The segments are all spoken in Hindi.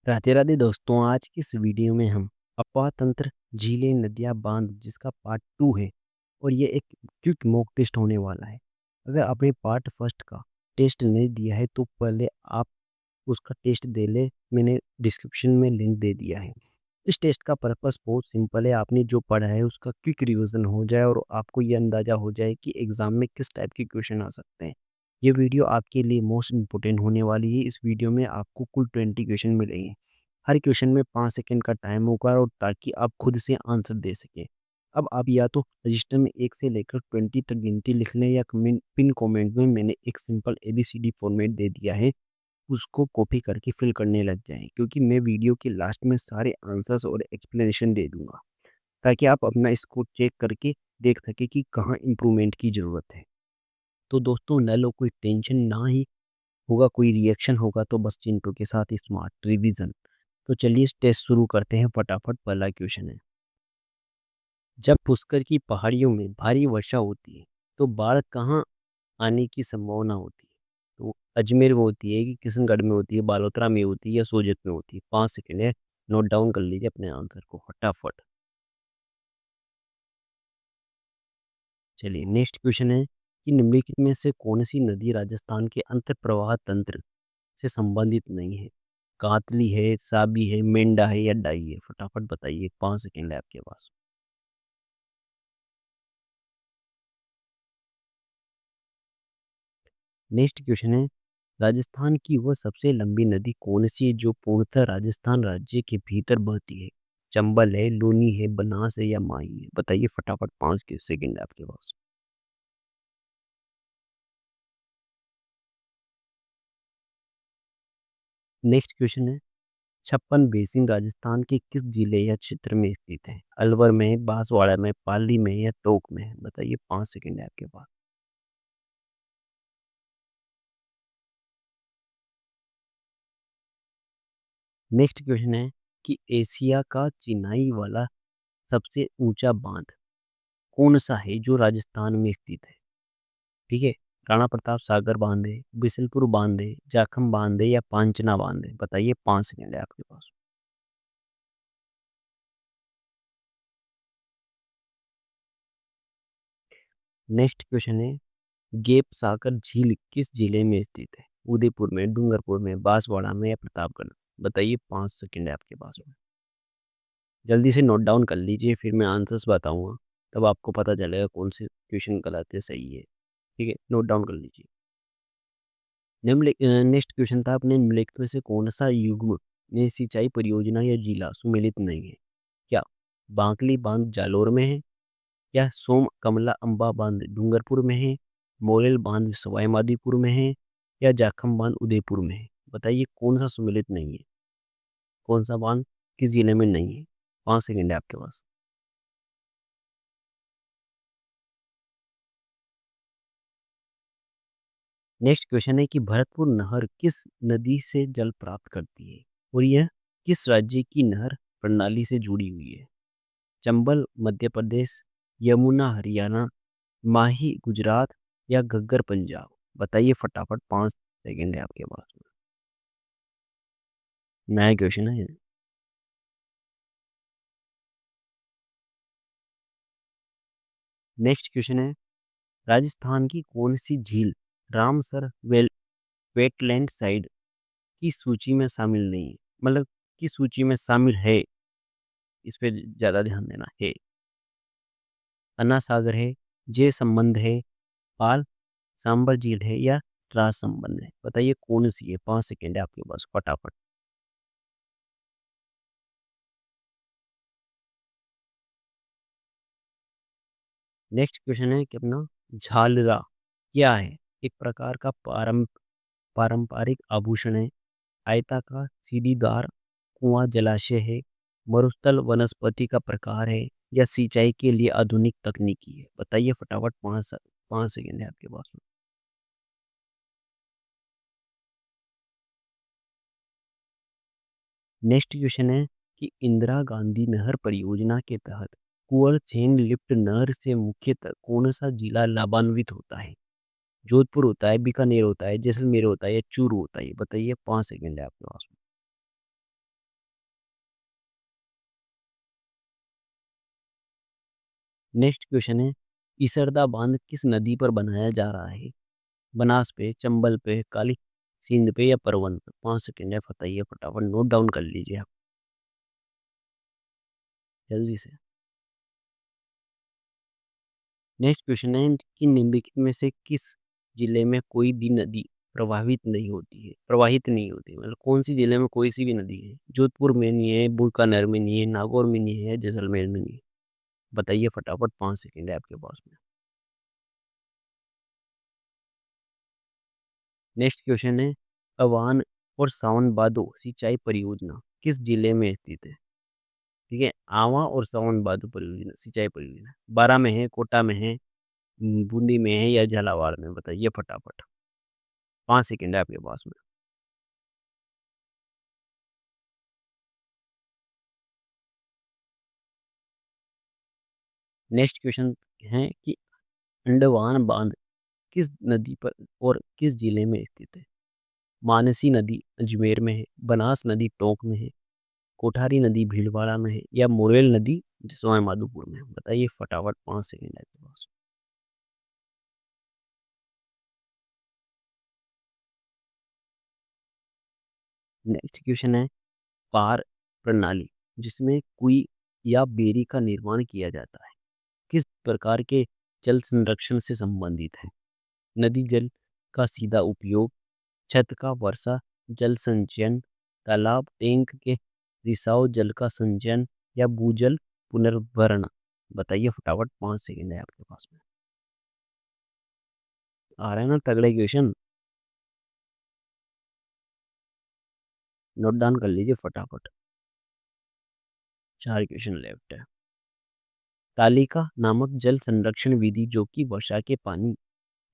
राधे राधे दोस्तों, आज की इस वीडियो में हम अफवाह तंत्र, झीलें, नदियाँ, बांध जिसका पार्ट 2 है और ये एक क्विक मॉक टेस्ट होने वाला है। अगर आपने पार्ट फर्स्ट का टेस्ट नहीं दिया है तो पहले आप उसका टेस्ट दे लें, मैंने डिस्क्रिप्शन में लिंक दे दिया है। इस टेस्ट का पर्पस बहुत सिंपल है, आपने जो पढ़ा है उसका क्विक रिवीजन हो जाए और आपको ये अंदाज़ा हो जाए कि एग्ज़ाम में किस टाइप के क्वेश्चन आ सकते हैं। ये वीडियो आपके लिए मोस्ट इम्पोर्टेंट होने वाली है। इस वीडियो में आपको कुल 20 क्वेश्चन मिलेंगे। हर क्वेश्चन में 5 सेकंड का टाइम होगा और ताकि आप खुद से आंसर दे सकें। अब आप या तो रजिस्टर में 1 से लेकर 20 तक गिनती लिख लें या कमेंट पिन कमेंट में मैंने एक सिंपल एबीसीडी फॉर्मेट दे दिया है, उसको कॉपी करके फिल करने लग जाएँ, क्योंकि मैं वीडियो के लास्ट में सारे आंसर्स और एक्सप्लेनेशन दे दूँगा, ताकि आप अपना इसको चेक करके देख सकें कि कहाँ इम्प्रूवमेंट की ज़रूरत है। तो दोस्तों ना लो, कोई टेंशन ना ही होगा, कोई रिएक्शन होगा तो बस चिंटू के साथ स्मार्ट रिवीजन। तो चलिए इस टेस्ट शुरू करते हैं फटाफट। पहला क्वेश्चन है, जब पुष्कर की पहाड़ियों में भारी वर्षा होती है तो बाढ़ कहाँ आने की संभावना होती है? तो अजमेर में होती है कि किशनगढ़ में होती है, बालोतरा में होती है या सोजत में होती है? 5 सेकंड है, नोट डाउन कर लीजिए अपने आंसर को फटाफट। चलिए नेक्स्ट क्वेश्चन है कि निम्नलिखित में से कौन सी नदी राजस्थान के अंतर प्रवाह तंत्र से संबंधित नहीं है? कातली है, साबी है, मेंढा है या डाई है? फटाफट बताइए, 5 सेकंड है आपके पास। नेक्स्ट क्वेश्चन है, राजस्थान की वह सबसे लंबी नदी कौन सी है जो पूर्णतः राजस्थान राज्य के भीतर बहती है? चंबल है, लूनी है, बनास है या माही है? बताइए फटाफट, 5 के सेकंड है आपके पास। नेक्स्ट क्वेश्चन है, छप्पन बेसिन राजस्थान के किस जिले या क्षेत्र में स्थित है? अलवर में, बांसवाड़ा में, पाली में या टोंक में? बताइए, 5 सेकंड है आपके पास। नेक्स्ट क्वेश्चन है कि एशिया का चिनाई वाला सबसे ऊंचा बांध कौन सा है जो राजस्थान में स्थित है? ठीक है, राणा प्रताप सागर बांध है, बिसलपुर बांध है, जाखम बांध है या पांचना बांध है? बताइए, 5 सेकंड है आपके पास। नेक्स्ट क्वेश्चन है, गेप सागर झील किस जिले में स्थित है? उदयपुर में, डूंगरपुर में, बांसवाड़ा में या प्रतापगढ़ में? बताइए, 5 सेकंड है आपके पास में। जल्दी से नोट डाउन कर लीजिए, फिर मैं आंसर्स बताऊंगा, तब आपको पता चलेगा कौन से क्वेश्चन गलत है सही है। ठीक है, नोट डाउन कर लीजिए। नेक्स्ट क्वेश्चन था, अपने निम्नलिखित में से कौन सा युग्म में सिंचाई परियोजना या जिला सुमेलित नहीं है? क्या बांकली बांध जालोर में है, या सोम कमला अंबा बांध डूंगरपुर में है, मोरेल बांध सवाई माधोपुर में है या जाखम बांध उदयपुर में है? बताइए कौन सा सुमेलित नहीं है, कौन सा बांध किस जिले में नहीं है? 5 सेकंड है आपके पास। नेक्स्ट क्वेश्चन है कि भरतपुर नहर किस नदी से जल प्राप्त करती है और यह किस राज्य की नहर प्रणाली से जुड़ी हुई है? चंबल मध्य प्रदेश, यमुना हरियाणा, माही गुजरात या घग्गर पंजाब? बताइए फटाफट, 5 सेकंड है आपके पास में। नया क्वेश्चन है। नेक्स्ट क्वेश्चन है, राजस्थान की कौन सी झील रामसर वेटलैंड साइड की सूची में शामिल नहीं है? मतलब की सूची में शामिल है, इस पे ज़्यादा ध्यान देना है। अन्ना सागर है, जय संबंध है, पाल सांबर झील है या त्रास संबंध है? बताइए कौन सी है? 5 सेकंड है आपके पास, फटाफट। नेक्स्ट क्वेश्चन है कि अपना झालरा क्या है? एक प्रकार का पारंपरिक आभूषण है, आयताकार सीढ़ीदार कुआं जलाशय है, मरुस्थल वनस्पति का प्रकार है या सिंचाई के लिए आधुनिक तकनीकी है? बताइए फटाफट, 5 सेकंड है आपके पास में। नेक्स्ट क्वेश्चन है कि इंदिरा गांधी नहर परियोजना के तहत कुंवर चेन लिफ्ट नहर से मुख्यतः कौन सा जिला लाभान्वित होता है? जोधपुर होता है, बीकानेर होता है, जैसलमेर होता है या चूरू होता है? बताइए, 5 सेकंड है आपके पास में। नेक्स्ट क्वेश्चन है, इसरदा बांध किस नदी पर बनाया जा रहा है? बनास पे, चंबल पे, काली सिंध पे या परवन पे? 5 सेकंड है, बताइए फटाफट, नोट डाउन कर लीजिए आप जल्दी से। नेक्स्ट क्वेश्चन है कि निम्नलिखित में से किस जिले में कोई भी नदी प्रवाहित नहीं होती, मतलब कौन सी जिले में कोई सी भी नदी है? जोधपुर में नहीं है, बीकानेर में नहीं है, नागौर में नहीं है, जैसलमेर में नहीं है? बताइए फटाफट, 5 सेकंड है आपके पास में। नेक्स्ट क्वेश्चन है, अवान और सावन बादो सिंचाई परियोजना किस जिले में स्थित है? ठीक है, आवा और सावन बादो परियोजना सिंचाई परियोजना बारा में है, कोटा में है, बूंदी में है या झालावाड़ में? बताइए फटाफट, 5 सेकंड है आपके पास में। नेक्स्ट क्वेश्चन है कि अंडमान बांध किस नदी पर और किस जिले में स्थित है? मानसी नदी अजमेर में है, बनास नदी टोंक में है, कोठारी नदी भीलवाड़ा में है या मुरेल नदी सवाई माधोपुर में है? बताइए फटाफट, 5 सेकंड है आपके पास। नेक्स्ट क्वेश्चन है, पार प्रणाली जिसमें कुई या बेरी का निर्माण किया जाता है किस प्रकार के जल संरक्षण से संबंधित है? नदी जल का सीधा उपयोग, छत का वर्षा जल संचयन, तालाब टैंक के रिसाव जल का संचयन या भूजल पुनर्भरण? बताइए फटाफट, 5 सेकंड है आपके पास में। आ रहा है ना तगड़े क्वेश्चन? नोट डाउन कर लीजिए फटाफट, 4 क्वेश्चन लेफ्ट है। तालिका नामक जल संरक्षण विधि जो कि वर्षा के पानी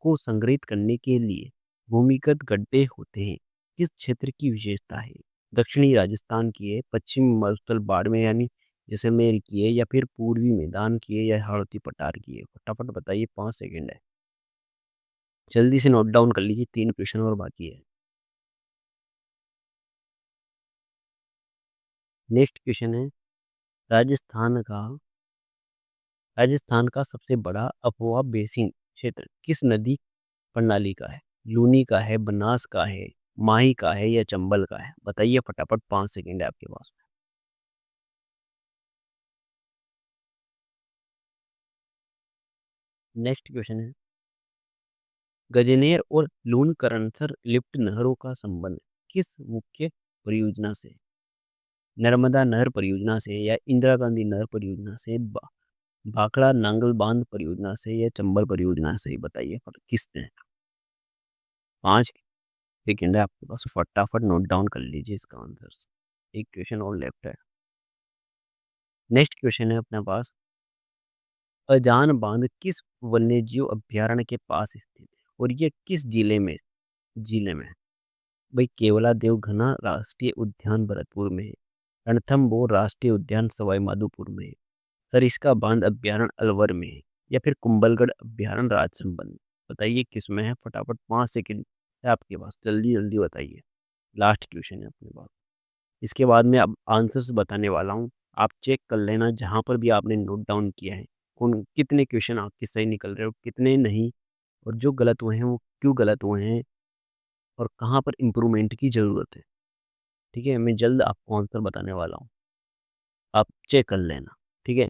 को संग्रहित करने के लिए भूमिगत गड्ढे होते हैं किस क्षेत्र की विशेषता है? दक्षिणी राजस्थान की है, पश्चिमी मरुस्थल बाड़मेर यानी जैसलमेर की है या फिर पूर्वी मैदान की है या हाड़ौती पठार की है? फटाफट बताइए, 5 सेकंड है, जल्दी से नोट डाउन कर लीजिए, 3 क्वेश्चन और बाकी है। नेक्स्ट क्वेश्चन है, राजस्थान का राजस्थान का सबसे बड़ा अपवा बेसिन क्षेत्र किस नदी प्रणाली का है? लूनी का है, बनास का है, माही का है या चंबल का है? बताइए फटाफट, 5 सेकंड है आपके पास। नेक्स्ट क्वेश्चन है, गजनेर और लून करनसर लिफ्ट नहरों का संबंध किस मुख्य परियोजना से? नर्मदा नहर परियोजना से या इंदिरा गांधी नहर परियोजना से, भाखड़ा नांगल बांध परियोजना से या चंबल परियोजना से? बताइए पर किसने? 5 सेकंड है आपके पास, फटाफट नोट डाउन कर लीजिए इसका आंसर। एक क्वेश्चन और लेफ्ट है। नेक्स्ट क्वेश्चन है अपने पास, अजान बांध किस वन्यजीव अभयारण्य के पास स्थित है और ये किस जिले में है? भाई, केवला देव घना राष्ट्रीय उद्यान भरतपुर में है, रणथंभौर राष्ट्रीय उद्यान सवाई माधोपुर में है, सरिस्का बांध अभयारण्य अलवर में है या फिर कुंभलगढ़ अभयारण्य राजसमंद में? बताइए किस में है? फटाफट, 5 सेकंड है आपके पास, जल्दी जल्दी बताइए। लास्ट क्वेश्चन है अपने पास, इसके बाद में अब आंसर्स बताने वाला हूँ। आप चेक कर लेना जहाँ पर भी आपने नोट डाउन किया है, कौन कितने क्वेश्चन आपके सही निकल रहे हो, कितने नहीं, और जो गलत हुए हैं वो क्यों गलत हुए हैं और कहाँ पर इम्प्रूवमेंट की ज़रूरत है। ठीक है, मैं जल्द आपको आंसर बताने वाला हूँ, आप चेक कर लेना। ठीक है,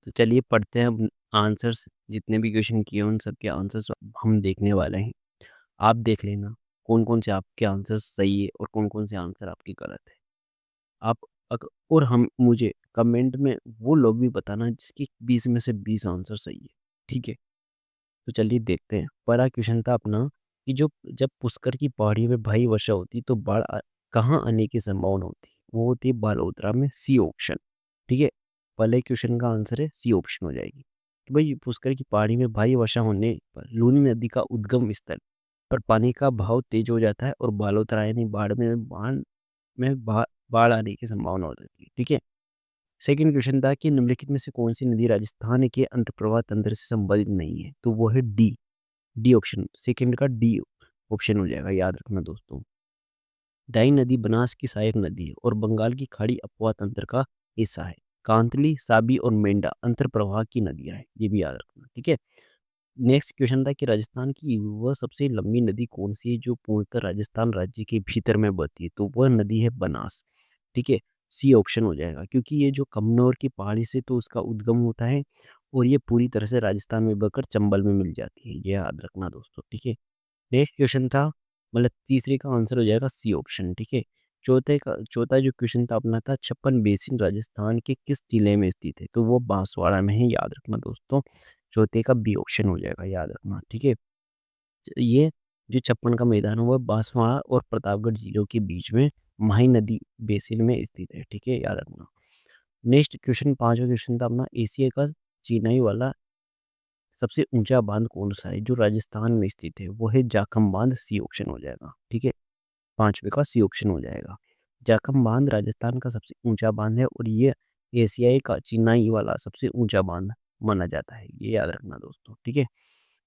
तो चलिए पढ़ते हैं अब आंसर्स, जितने भी क्वेश्चन किए उन सब के आंसर्स हम देखने वाले हैं। आप देख लेना कौन कौन से आपके आंसर सही है और कौन कौन से आंसर आपके गलत है। आप और हम मुझे कमेंट में वो लोग भी बताना जिसकी 20 में से 20 आंसर सही है। ठीक है, तो चलिए देखते हैं। पहला क्वेश्चन था अपना कि जो जब पुष्कर की पहाड़ी में भारी वर्षा होती तो कहाँ आने की संभावना होती? वो होती है बालोतरा में, सी ऑप्शन। ठीक है, पहले क्वेश्चन का आंसर है सी ऑप्शन हो जाएगी। तो भाई, पुष्कर की पहाड़ी में भारी वर्षा होने पर लूनी नदी का उद्गम स्थल पर पानी का बहाव तेज हो जाता है और बालोतरा यानी बाढ़ आने की संभावना हो जाती है। ठीक है, सेकंड क्वेश्चन था कि निम्नलिखित में से कौन सी नदी राजस्थान के अंतर्प्रवाह तंत्र से संबंधित नहीं है? तो वो है डी, डी ऑप्शन, सेकंड का डी ऑप्शन हो जाएगा, याद रखना दोस्तों। डाई नदी बनास की सहायक नदी है और बंगाल की खाड़ी अपवा तंत्र का हिस्सा है। कांतली, साबी और मेंढा अंतर प्रवाह की नदियां हैं, ये भी याद रखना, ठीक है। नेक्स्ट क्वेश्चन था कि राजस्थान की वह सबसे लंबी नदी कौन सी है जो पूर्णतः राजस्थान राज्य के भीतर में बहती है, तो वह नदी है बनास, ठीक है। सी ऑप्शन हो जाएगा, क्योंकि ये जो कमनौर की पहाड़ी से तो उसका उद्गम होता है और ये पूरी तरह से राजस्थान में बहकर चंबल में मिल जाती है, ये याद रखना दोस्तों, ठीक है। नेक्स्ट क्वेश्चन था, मतलब तीसरे का आंसर हो जाएगा सी ऑप्शन, ठीक है। चौथा जो क्वेश्चन था अपना था, छप्पन बेसिन राजस्थान के किस जिले में स्थित है, तो वो बांसवाड़ा में है, याद रखना दोस्तों। चौथे का बी ऑप्शन हो जाएगा, याद रखना, ठीक है। ये जो छप्पन का मैदान है वो बांसवाड़ा और प्रतापगढ़ जिलों के बीच में माही नदी बेसिन में स्थित है, ठीक है, याद रखना। नेक्स्ट क्वेश्चन, पांचवा क्वेश्चन था अपना, एशिया का चिनाई वाला सबसे ऊंचा बांध कौन सा है जो राजस्थान में स्थित है, वो है जाखम बांध, सी ऑप्शन हो जाएगा, ठीक है। पांचवे का सी ऑप्शन हो जाएगा। जाखम बांध राजस्थान का सबसे ऊंचा बांध है और ये एशियाई का चिनाई वाला सबसे ऊंचा बांध माना जाता है, ये याद रखना दोस्तों, ठीक है।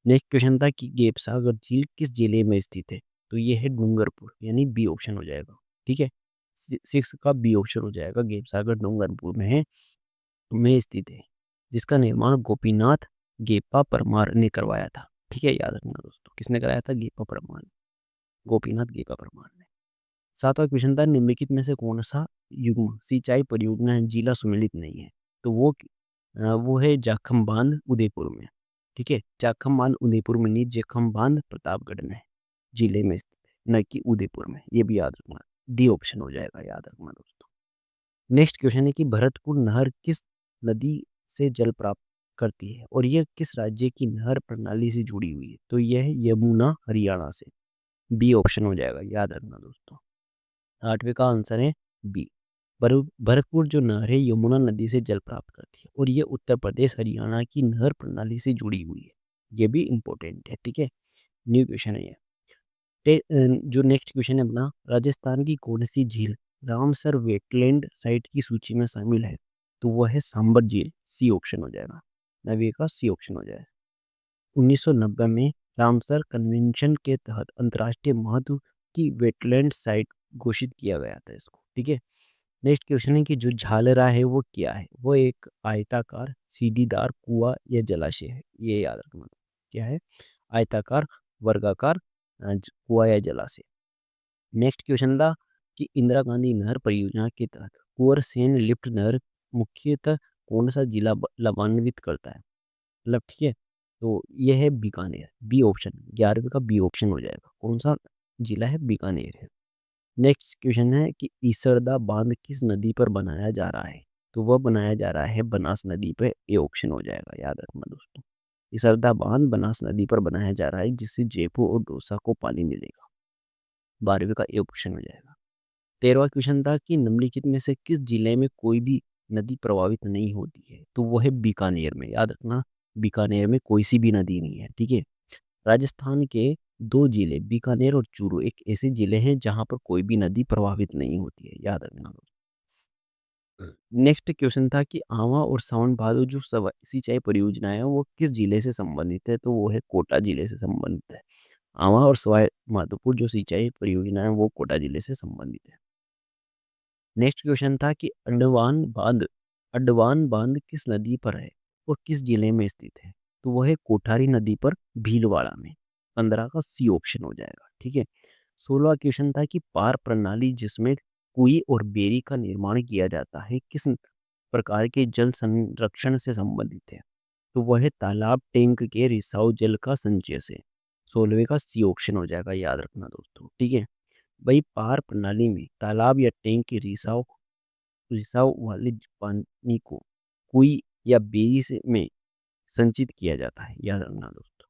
नेक्स्ट क्वेश्चन था कि गेपसागर झील किस जिले में स्थित है, तो ये है डूंगरपुर, यानी बी ऑप्शन हो जाएगा, ठीक है। सिक्स का बी ऑप्शन हो जाएगा, गेपसागर डूंगरपुर में स्थित है, जिसका निर्माण गोपीनाथ गेपा परमार ने करवाया था, ठीक है, याद रखना दोस्तों, किसने कराया था, गेपा परमार, गोपीनाथ गेपा परमार ने। सातवां क्वेश्चन था, निम्नलिखित में से कौन सा युग्म सिंचाई परियोजना जिला सम्मिलित नहीं है, तो वो है जाखम बांध उदयपुर में, ठीक है। जाखम बांध उदयपुर में नहीं, जाखम बांध प्रतापगढ़ में जिले में स्थित है, न कि उदयपुर में, ये भी याद रखना, डी ऑप्शन हो जाएगा, याद रखना दोस्तों। नेक्स्ट क्वेश्चन है कि भरतपुर नहर किस नदी से जल प्राप्त करती है और यह किस राज्य की नहर प्रणाली से जुड़ी हुई है, तो यह है यमुना हरियाणा से, बी ऑप्शन हो जाएगा, याद रखना दोस्तों। आठवें का आंसर है बी। भरतपुर जो नहर है यमुना नदी से जल प्राप्त करती है और ये उत्तर प्रदेश हरियाणा की नहर प्रणाली से जुड़ी हुई है, ये भी इंपॉर्टेंट है, ठीक है। न्यू क्वेश्चन है ये। जो नेक्स्ट क्वेश्चन है अपना, राजस्थान की कौन सी झील रामसर वेटलैंड साइट की सूची में शामिल है, तो वह है सांबर झील, सी ऑप्शन हो जाएगा, नवे का सी ऑप्शन हो जाएगा। 1990 में रामसर कन्वेंशन के तहत अंतर्राष्ट्रीय महत्व की वेटलैंड साइट घोषित किया गया था इसको, ठीक है। नेक्स्ट क्वेश्चन है कि जो झालरा है वो क्या है, वो एक आयताकार सीढ़ीदार कुआं या जलाशय है, ये याद रखना, क्या है, आयताकार वर्गाकार कुआं या जलाशय। नेक्स्ट क्वेश्चन था कि इंदिरा गांधी नहर परियोजना के तहत कुंवर सेन लिफ्ट नहर मुख्यतः कौन सा जिला लाभान्वित करता है, मतलब, ठीक है। तो यह है बीकानेर, बी ऑप्शन, 11वें का बी ऑप्शन हो जाएगा, कौन सा जिला है, बीकानेर है। नेक्स्ट क्वेश्चन है कि ईसरदा बांध किस नदी पर बनाया जा रहा है, तो वह बनाया जा रहा है बनास नदी पर, ए ऑप्शन हो जाएगा, याद रखना दोस्तों। ईसरदा बांध बनास नदी पर बनाया जा रहा है जिससे जयपुर और दौसा को पानी मिलेगा, 12वें का ए ऑप्शन हो जाएगा। 13वां क्वेश्चन था कि निम्नलिखित में से किस जिले में कोई भी नदी प्रभावित नहीं होती है, तो वो है बीकानेर में, याद रखना, बीकानेर में कोई सी भी नदी नहीं है, ठीक है। राजस्थान के दो जिले बीकानेर और चूरू एक ऐसे जिले हैं जहां पर कोई भी नदी प्रभावित नहीं होती है, याद रखना। नेक्स्ट क्वेश्चन था कि आवा और सावन भादो जो सिंचाई परियोजना है वो किस जिले से संबंधित है, तो वो है कोटा जिले से संबंधित है। आवा और सवाई माधोपुर जो सिंचाई परियोजना है वो कोटा जिले से संबंधित है। नेक्स्ट क्वेश्चन था कि अंडमान बांध किस नदी पर है और किस जिले में स्थित है, तो वह है कोठारी नदी पर भीलवाड़ा में, 15 का सी ऑप्शन हो जाएगा, ठीक है। 16वां क्वेश्चन था कि पार प्रणाली जिसमें कुई और बेरी का निर्माण किया जाता है किस प्रकार के जल संरक्षण से संबंधित है, तो वह है तालाब टैंक के रिसाव जल का संचय से, 16वें का सी ऑप्शन हो जाएगा, याद रखना दोस्तों, ठीक है। भाई पार प्रणाली में तालाब या टैंक के रिसाव रिसाव वाले पानी को कुई या बेरी से में संचित किया जाता है, याद रखना दोस्तों।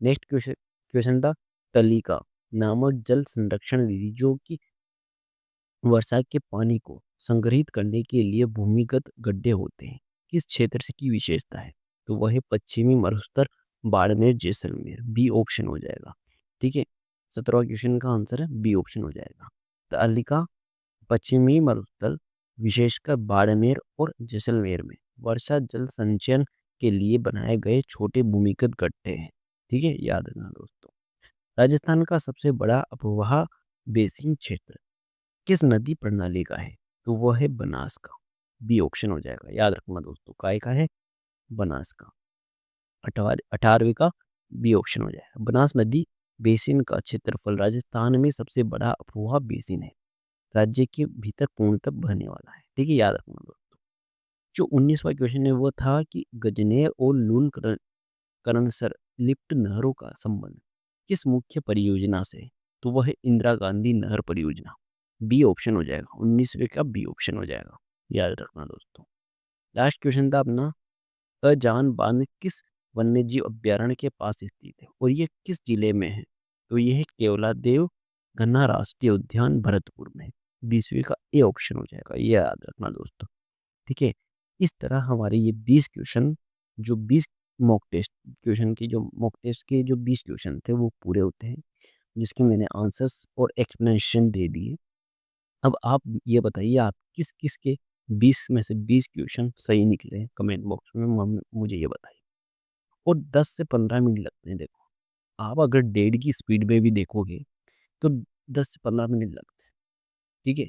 नेक्स्ट क्वेश्चन क्वेश्चन था तलिका नामक जल संरक्षण विधि जो कि वर्षा के पानी को संग्रहित करने के लिए भूमिगत गड्ढे होते हैं, किस क्षेत्र से की विशेषता है, तो वह है पश्चिमी मरुस्थल बाड़मेर जैसलमेर, बी ऑप्शन हो जाएगा, ठीक है। 17वां क्वेश्चन का आंसर है बी ऑप्शन हो जाएगा। तालिका पश्चिमी मरुस्थल विशेषकर बाड़मेर और जैसलमेर में वर्षा जल संचयन के लिए बनाए गए छोटे भूमिगत गड्ढे हैं, ठीक है, याद रखना दोस्तों। राजस्थान का सबसे बड़ा अपवाह बेसिन क्षेत्र किस नदी प्रणाली का है, तो वह है बनास का, बी ऑप्शन हो जाएगा। याद रखना दोस्तों, काय का है? बनास का। 18वें का बी ऑप्शन हो जाएगा। बनास नदी बेसिन का क्षेत्रफल राजस्थान में सबसे बड़ा अफवाह बेसिन है, राज्य के भीतर पूर्णतः बहने वाला है। ठीक है, याद रखना दोस्तों। जो 19वां क्वेश्चन है वो था कि गजनेर और लून करनसर लिफ्ट नहरों का संबंध किस मुख्य परियोजना से है? तो वह है इंदिरा गांधी नहर परियोजना। बी ऑप्शन हो जाएगा, 19वें का बी ऑप्शन हो जाएगा। याद रखना दोस्तों। लास्ट क्वेश्चन था अपना, अजान बांध किस वन्यजीव अभ्यारण्य के पास स्थित है और ये किस जिले में है? तो ये है केवलादेव घना राष्ट्रीय उद्यान भरतपुर में। 20वीं का ए ऑप्शन हो जाएगा, ये याद रखना दोस्तों। ठीक है, इस तरह हमारे ये 20 क्वेश्चन, जो 20 मॉक टेस्ट क्वेश्चन की, जो मॉक टेस्ट के जो 20 क्वेश्चन थे वो पूरे होते हैं, जिसके मैंने आंसर्स और एक्सप्लेनेशन दे दिए। अब आप ये बताइए, आप किस किस के 20 में से 20 क्वेश्चन सही निकले? कमेंट बॉक्स में मुझे ये बताइए। और 10 से 15 मिनट लगते हैं। देखो, आप अगर डेढ़ की स्पीड में भी देखोगे तो 10 से 15 मिनट लगते हैं। ठीक है,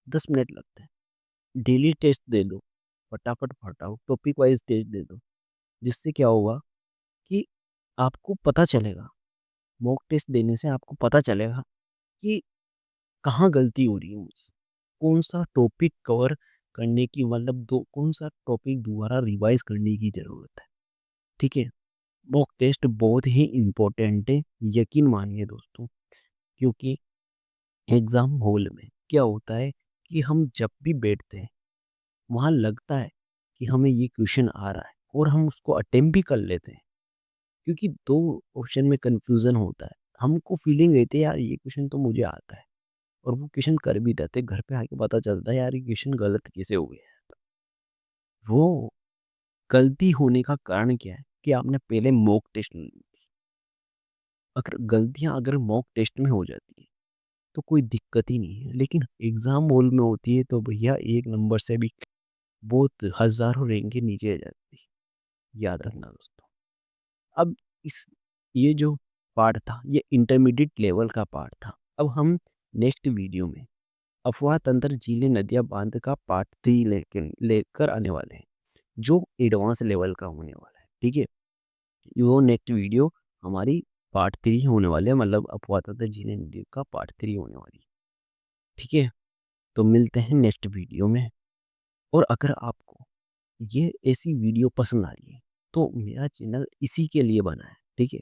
10 मिनट लगते हैं। डेली टेस्ट दे दो, फटाफट फटाओ, टॉपिक वाइज टेस्ट दे दो, जिससे क्या होगा कि आपको पता चलेगा, मॉक टेस्ट देने से आपको पता चलेगा कि कहाँ गलती हो रही है मुझसे, कौन सा टॉपिक कवर करने की, मतलब दो कौन सा टॉपिक दोबारा रिवाइज करने की ज़रूरत है। ठीक है, मॉक टेस्ट बहुत ही इम्पोर्टेंट है, यकीन मानिए दोस्तों। क्योंकि एग्ज़ाम हॉल में क्या होता है कि हम जब भी बैठते हैं, वहाँ लगता है कि हमें ये क्वेश्चन आ रहा है और हम उसको अटेम्प्ट भी कर लेते हैं, क्योंकि 2 ऑप्शन में कन्फ्यूज़न होता है। हमको फीलिंग रहती है यार ये क्वेश्चन तो मुझे आता है, और वो क्वेश्चन कर भी देते हैं। घर पे आके पता चलता है यार ये क्वेश्चन गलत कैसे हो गया है। वो गलती होने का कारण क्या है कि आपने पहले मॉक टेस्ट नहीं ली थी। अगर गलतियाँ अगर मॉक टेस्ट में हो जाती है तो कोई दिक्कत ही नहीं है, लेकिन एग्ज़ाम हॉल में होती है तो भैया एक नंबर से भी बहुत हज़ारों रैंक के नीचे आ जाती है। याद रखना दोस्तों। अब इस ये जो पार्ट था ये इंटरमीडिएट लेवल का पार्ट था। अब हम नेक्स्ट वीडियो में अफवाह तंत्र झीलें नदियाँ बांध का पार्ट 3 लेकर आने वाले हैं, जो एडवांस लेवल का होने वाला है। ठीक है, वो नेक्स्ट वीडियो हमारी पार्ट 3 होने वाले है, मतलब अफवाह तंत्र झीलें नदियों का पार्ट 3 होने वाली है। ठीक है, तो मिलते हैं नेक्स्ट वीडियो में। और अगर आपको ये ऐसी वीडियो पसंद आ रही है तो मेरा चैनल इसी के लिए बना है। ठीक है,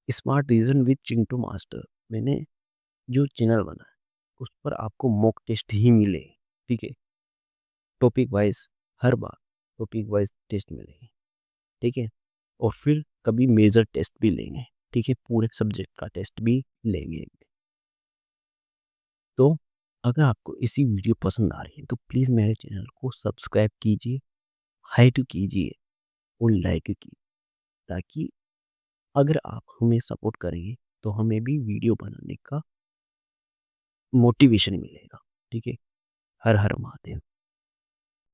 smart reason with Chintu master, मैंने जो चैनल बना है उस पर आपको मॉक टेस्ट ही मिले। ठीक है, टॉपिक वाइज, हर बार टॉपिक वाइज टेस्ट मिलेंगे। ठीक है, और फिर कभी मेजर टेस्ट भी लेंगे। ठीक है, पूरे सब्जेक्ट का टेस्ट भी लेंगे। तो अगर आपको ऐसी वीडियो पसंद आ रही है तो प्लीज़ मेरे चैनल को सब्सक्राइब कीजिए, हाइट कीजिए और लाइक कीजिए, ताकि अगर आप हमें सपोर्ट करेंगे तो हमें भी वीडियो बनाने का मोटिवेशन मिलेगा। ठीक है, हर हर महादेव।